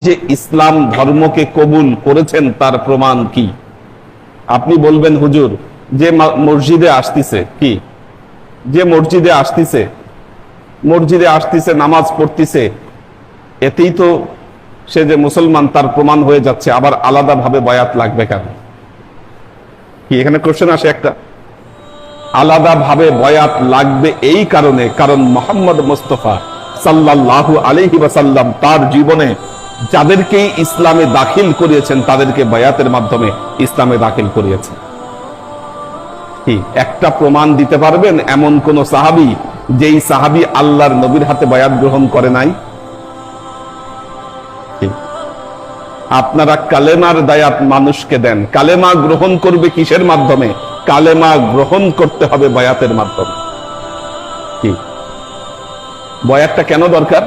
যে ইসলাম ধর্মকে কবুল করেছেন তার প্রমাণ কি? আপনি বলবেন হুজুর, যে মসজিদে আসতেছে, কি যে মসজিদে আসতেছে নামাজ পড়তেছে, এতেই তো সে যে মুসলমান তার প্রমাণ হয়ে যাচ্ছে, আবার আলাদাভাবে বায়াত লাগবে কেন? কি এখানে কোশ্চেন আসে একটা, আলাদাভাবে বয়াত লাগবে এই কারণে, কারণ মুহাম্মদ মুস্তাফা সাল্লাল্লাহু আলাইহি ওয়াসাল্লাম তার জীবনে যাদেরকেই ইসলামে দাখিল করিয়েছেন তাদেরকে বায়াতের মাধ্যমে ইসলামে দাখিল করিয়েছেন। কি একটা প্রমাণ দিতে পারবেন এমন কোন সাহাবী যেই সাহাবী আল্লাহর নবীর হাতে বায়াত গ্রহণ করে নাই? আপনারা কালেমার দায়াত মানুষকে দেন, কালেমা গ্রহণ করবে কিসের মাধ্যমে? কালেমা গ্রহণ করতে হবে বায়াতের মাধ্যমে। কি বয়াতটা কেন দরকার?